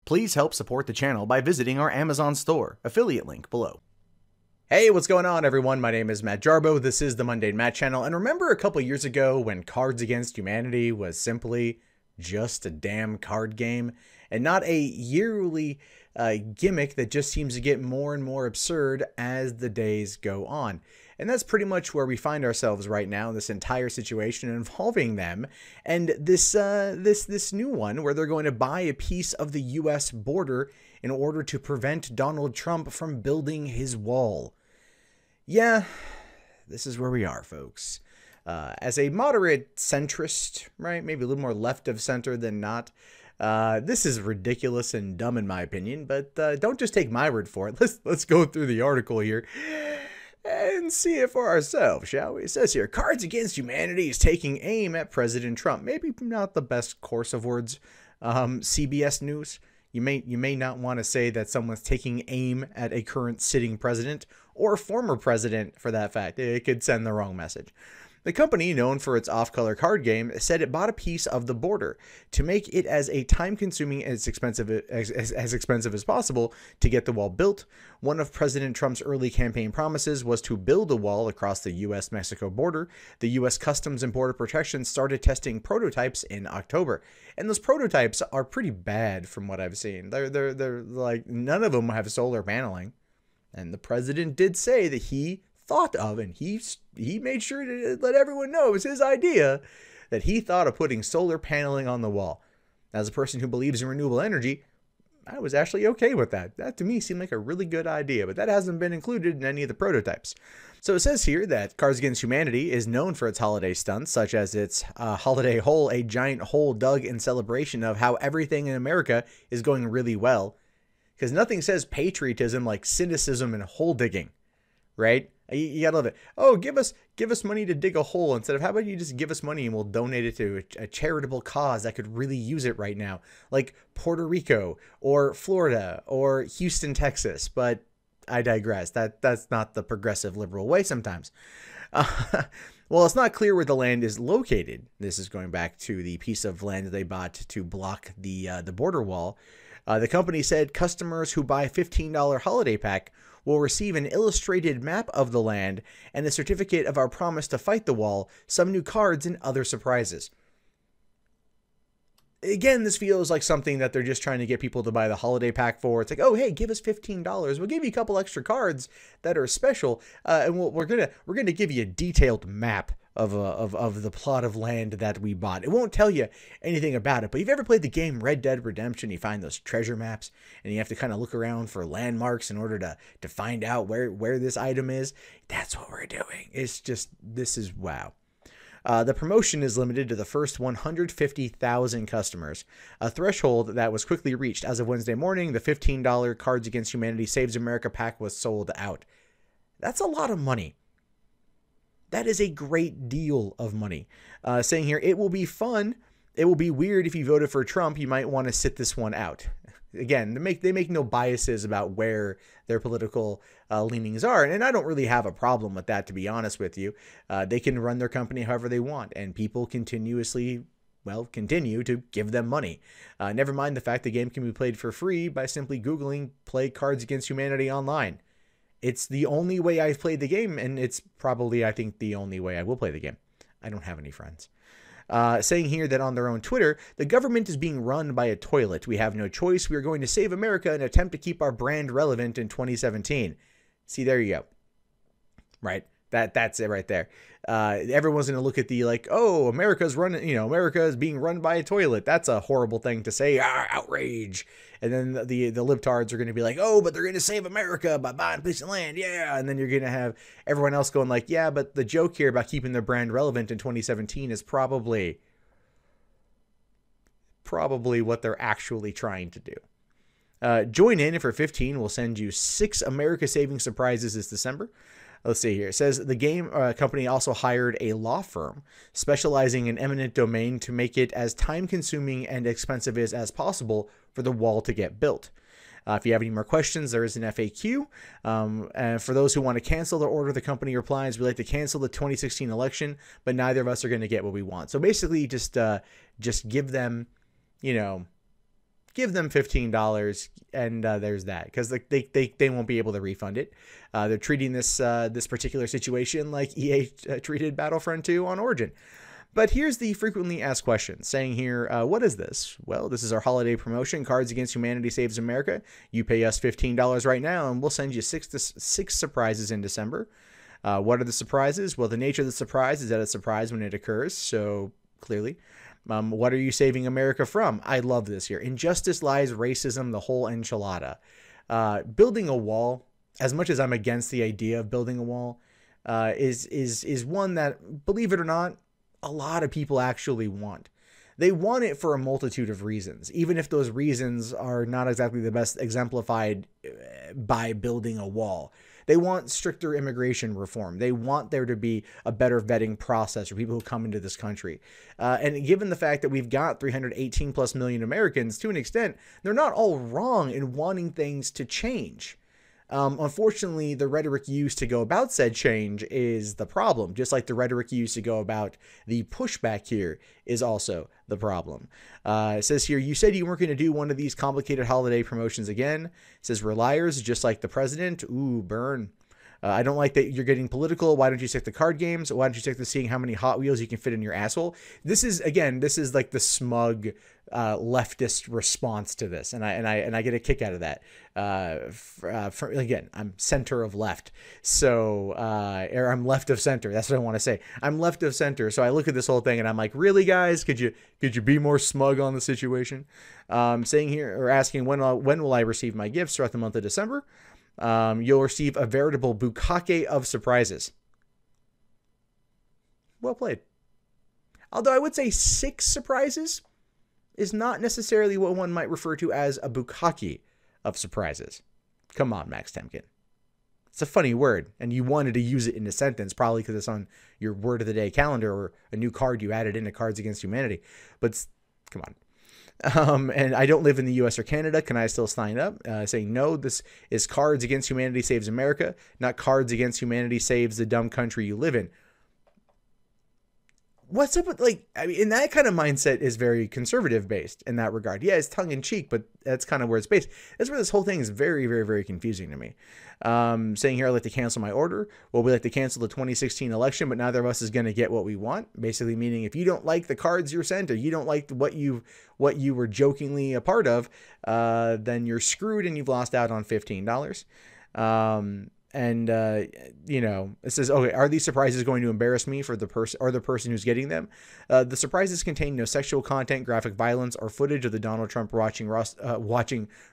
Please help support the channel by visiting our Amazon store, affiliate link below. Hey, what's going on everyone? My name is Matt Jarbo, this is the Mundane Matt channel, and remember a couple years ago when Cards Against Humanity was simply just a damn card game, and not a yearly gimmick that just seems to get more and more absurd as the days go on. And that's pretty much where we find ourselves right now in this entire situation involving them, and this new one where they're going to buy a piece of the US border in order to prevent Donald Trump from building his wall. Yeah, this is where we are, folks. As a moderate centrist, right, maybe a little more left of center than not, this is ridiculous and dumb in my opinion, but don't just take my word for it. Let's go through the article here and see it for ourselves, shall we? It says here, Cards Against Humanity is taking aim at President Trump. Maybe not the best course of words. CBS News, you may not want to say that someone's taking aim at a current sitting president or former president for that fact. It could send the wrong message. The company, known for its off-color card game, said it bought a piece of the border to make it as time-consuming and as expensive as possible to get the wall built. One of President Trump's early campaign promises was to build a wall across the U.S.-Mexico border. The U.S. Customs and Border Protection started testing prototypes in October, and those prototypes are pretty bad from what I've seen. They're like, none of them have solar paneling, and the president did say that he thought of, and he made sure to let everyone know it was his idea, that he thought of putting solar paneling on the wall. As a person who believes in renewable energy, I was actually okay with that. That to me seemed like a really good idea, but that hasn't been included in any of the prototypes. So it says here that Cards Against Humanity is known for its holiday stunts, such as its holiday hole, a giant hole dug in celebration of how everything in America is going really well. Because nothing says patriotism like cynicism and hole digging, right? You gotta love it. Oh, give us money to dig a hole instead of, how about you just give us money and we'll donate it to a charitable cause that could really use it right now, like Puerto Rico or Florida or Houston, Texas. But I digress. That's not the progressive liberal way sometimes. Well, it's not clear where the land is located. This is going back to the piece of land they bought to block the border wall. The company said customers who buy a $15 holiday pack will receive an illustrated map of the land and a certificate of our promise to fight the wall, some new cards, and other surprises. Again, this feels like something that they're just trying to get people to buy the holiday pack for. It's like, oh, hey, give us $15. We'll give you a couple extra cards that are special, and we're gonna give you a detailed map of the plot of land that we bought. It won't tell you anything about it, but if you've ever played the game Red Dead Redemption, you find those treasure maps and you have to kind of look around for landmarks in order to find out where this item is. That's what we're doing. It's just, this is wow. The promotion is limited to the first 150,000 customers, a threshold that was quickly reached. As of Wednesday morning, the $15 Cards Against Humanity Saves America pack was sold out. That's a lot of money. That is a great deal of money. Saying here, it will be fun. It will be weird if you voted for Trump. You might want to sit this one out. Again, they make no biases about where their political leanings are. And I don't really have a problem with that, to be honest with you. They can run their company however they want, and people continue to give them money. Never mind the fact the game can be played for free by simply Googling "Play Cards Against Humanity" online. It's the only way I've played the game, and it's probably, I think, the only way I will play the game. I don't have any friends. Saying here that on their own Twitter, the government is being run by a toilet. We have no choice. We are going to save America and attempt to keep our brand relevant in 2017. See, there you go. Right? That's it right there. Everyone's going to look at the, like, oh, America's running, America is being run by a toilet. That's a horrible thing to say. Outrage. And then the libtards are going to be like, oh, but they're going to save America by buying a piece of land. Yeah. And then you're going to have everyone else going like, yeah, but the joke here about keeping their brand relevant in 2017 is probably what they're actually trying to do. Join in, and for 15, we'll send you 6 America saving surprises this December. Let's see here. It says the game company also hired a law firm specializing in eminent domain to make it as time-consuming and expensive as possible for the wall to get built. If you have any more questions, there is an FAQ. And for those who want to cancel the order, the company replies, we'd like to cancel the 2016 election, but neither of us are going to get what we want. So basically just give them, give them $15, and there's that, because they won't be able to refund it. They're treating this particular situation like EA treated Battlefront 2 on Origin. But here's the frequently asked question, saying here, what is this? Well, this is our holiday promotion, Cards Against Humanity Saves America. You pay us $15 right now, and we'll send you six surprises in December. What are the surprises? Well, the nature of the surprise is that it's a surprise when it occurs, so clearly. What are you saving America from? I love this here. Injustice, lies, racism, the whole enchilada. Building a wall, as much as I'm against the idea of building a wall, is one that, believe it or not, a lot of people actually want. They want it for a multitude of reasons, even if those reasons are not exactly the best exemplified by building a wall. They want stricter immigration reform. They want there to be a better vetting process for people who come into this country. And given the fact that we've got 318 plus million Americans, to an extent, they're not all wrong in wanting things to change. Unfortunately, the rhetoric used to go about said change is the problem, just like the rhetoric used to go about the pushback here is also the problem. It says here, you said you weren't going to do one of these complicated holiday promotions again. It says, we're liars, just like the president. Ooh, burn. I don't like that you're getting political. Why don't you stick to card games? Why don't you stick to seeing how many Hot Wheels you can fit in your asshole? This is like the smug leftist response to this, and I get a kick out of that. Again, I'm center of left, so or I'm left of center. That's what I want to say. I'm left of center, so I look at this whole thing and I'm like, really, guys? Could you be more smug on the situation? Saying here or asking when will I receive my gifts throughout the month of December? You'll receive a veritable bukkake of surprises. Well played. Although I would say 6 surprises is not necessarily what one might refer to as a bukkake of surprises. Come on, Max Temkin. It's a funny word, and you wanted to use it in a sentence, probably because it's on your word of the day calendar or a new card you added into Cards Against Humanity. But come on. And I don't live in the US or Canada. Can I still sign up? Saying no, this is Cards Against Humanity Saves America, not Cards Against Humanity Saves the dumb country you live in. What's up with, like, I mean, and that kind of mindset is very conservative based in that regard. Yeah, it's tongue in cheek, but that's kind of where it's based. That's where this whole thing is very, very, very confusing to me. Saying here, I'd like to cancel my order. Well, we like to cancel the 2016 election, but neither of us is going to get what we want. Basically meaning if you don't like the cards you're sent, or you don't like what you were jokingly a part of, then you're screwed and you've lost out on $15. You know, it says, okay, are these surprises going to embarrass me for the person who's getting them? The surprises contain no sexual content, graphic violence, or footage of the Donald Trump watching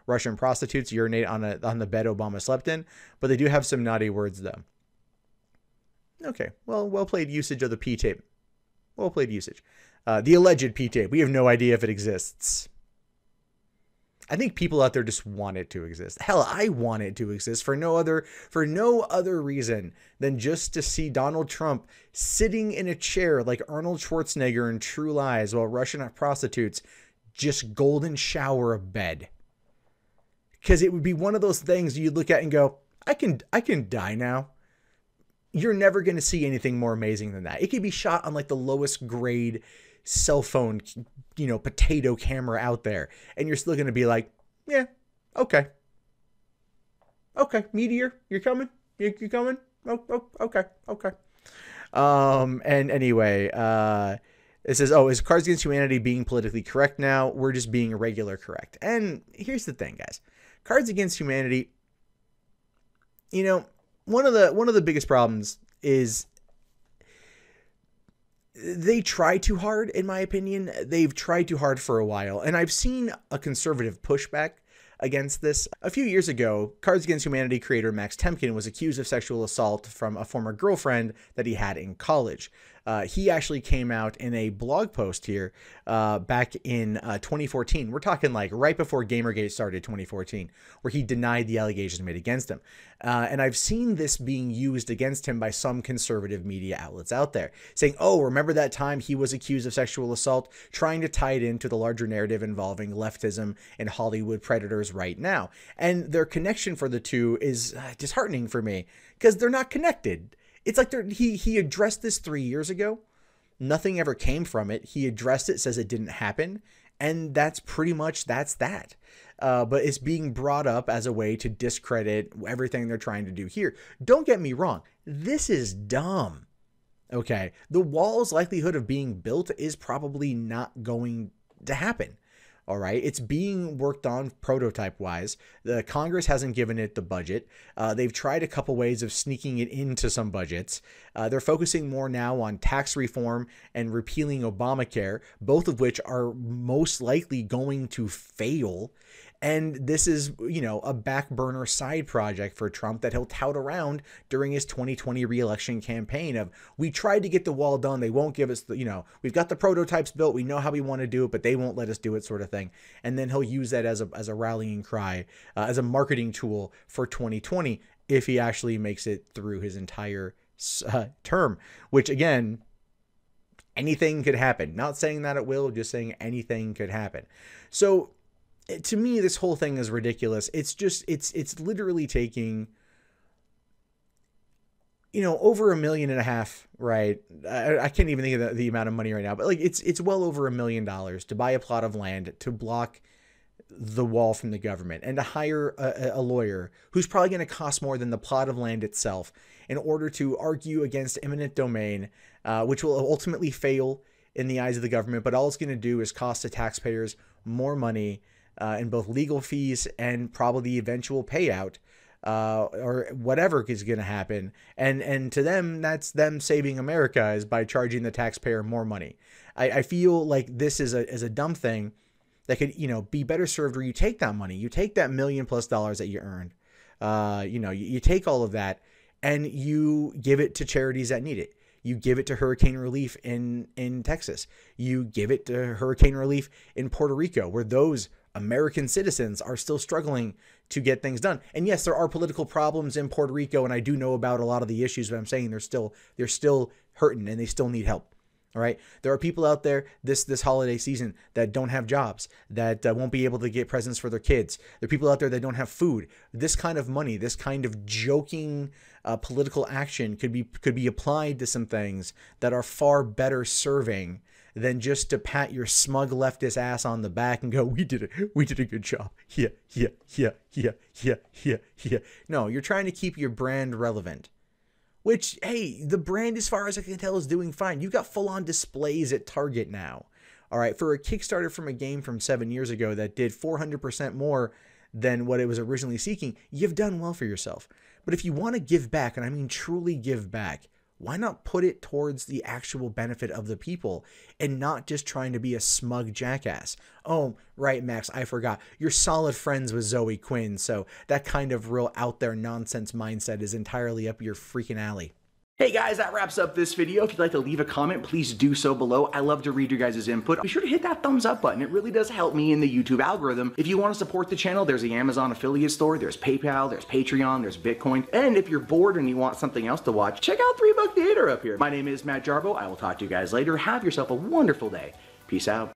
Russian prostitutes urinate on the bed Obama slept in, but they do have some naughty words though. Okay, well played usage of the P-tape. Well played usage. The alleged P-tape. We have no idea if it exists. I think people out there just want it to exist. Hell, I want it to exist for no other reason than just to see Donald Trump sitting in a chair like Arnold Schwarzenegger in True Lies while Russian prostitutes just golden shower a bed. Because it would be one of those things you'd look at and go, I can die now. You're never going to see anything more amazing than that. It could be shot on like the lowest grade cell phone, you know, potato camera out there, and you're still going to be like, yeah, okay, meteor, you're coming, you're coming, okay. And anyway, it says, oh, is Cards Against Humanity being politically correct now? We're just being regular correct. And here's the thing, guys. Cards Against Humanity, you know, one of the biggest problems is they try too hard, in my opinion. They've tried too hard for a while, and I've seen a conservative pushback against this. A few years ago, Cards Against Humanity creator Max Temkin was accused of sexual assault from a former girlfriend that he had in college. He actually came out in a blog post here back in 2014. We're talking like right before Gamergate started, 2014, where he denied the allegations made against him. And I've seen this being used against him by some conservative media outlets out there, saying, oh, remember that time he was accused of sexual assault, trying to tie it into the larger narrative involving leftism and Hollywood predators right now. And their connection for the two is disheartening for me, because they're not connected. It's like he addressed this 3 years ago. Nothing ever came from it. He addressed it, says it didn't happen. And that's pretty much, that's that. But it's being brought up as a way to discredit everything they're trying to do here. Don't get me wrong. This is dumb. Okay. The wall's likelihood of being built is probably not going to happen. All right. It's being worked on prototype wise. The Congress hasn't given it the budget. They've tried a couple ways of sneaking it into some budgets. They're focusing more now on tax reform and repealing Obamacare, both of which are most likely going to fail. And this is, you know, a back burner side project for Trump that he'll tout around during his 2020 reelection campaign of, we tried to get the wall done. They won't give us the, you know, we've got the prototypes built. We know how we want to do it, but they won't let us do it, sort of thing. And then he'll use that as a rallying cry, as a marketing tool for 2020, if he actually makes it through his entire term, which again, anything could happen. Not saying that it will, just saying anything could happen. So to me, this whole thing is ridiculous. It's just, it's literally taking, you know, over $1.5 million, right? I can't even think of the amount of money right now, but like it's well over $1 million to buy a plot of land to block the wall from the government and to hire a lawyer who's probably going to cost more than the plot of land itself in order to argue against eminent domain, which will ultimately fail in the eyes of the government. But all it's going to do is cost the taxpayers more money in both legal fees and probably the eventual payout, or whatever is going to happen. And to them, that's them saving America, is by charging the taxpayer more money. I feel like this is a dumb thing that could, you know, be better served where you take that money, you take that $1 million+ that you earned, you know, you take all of that and you give it to charities that need it. You give it to hurricane relief in Texas. You give it to hurricane relief in Puerto Rico, where those American citizens are still struggling to get things done. And yes, there are political problems in Puerto Rico, and I do know about a lot of the issues, but I'm saying they're still hurting and they still need help. All right. There are people out there this holiday season that don't have jobs, that won't be able to get presents for their kids. There are people out there that don't have food. This kind of money, this kind of joking political action could be applied to some things that are far better serving than just to pat your smug leftist ass on the back and go, we did a good job. Yeah. No, you're trying to keep your brand relevant. Which, hey, the brand, as far as I can tell, is doing fine. You've got full-on displays at Target now. All right, for a Kickstarter from a game from 7 years ago that did 400% more than what it was originally seeking, you've done well for yourself. But if you want to give back, and I mean truly give back, why not put it towards the actual benefit of the people and not just trying to be a smug jackass? Oh, right, Max, I forgot. You're solid friends with Zoe Quinn, so that kind of real out there nonsense mindset is entirely up your freaking alley. Hey guys, that wraps up this video. If you'd like to leave a comment, please do so below. I love to read your guys' input. Be sure to hit that thumbs up button. It really does help me in the YouTube algorithm. If you want to support the channel, there's the Amazon affiliate store, there's PayPal, there's Patreon, there's Bitcoin. And if you're bored and you want something else to watch, check out 3 Buck Theater up here. My name is Matt Jarbo. I will talk to you guys later. Have yourself a wonderful day. Peace out.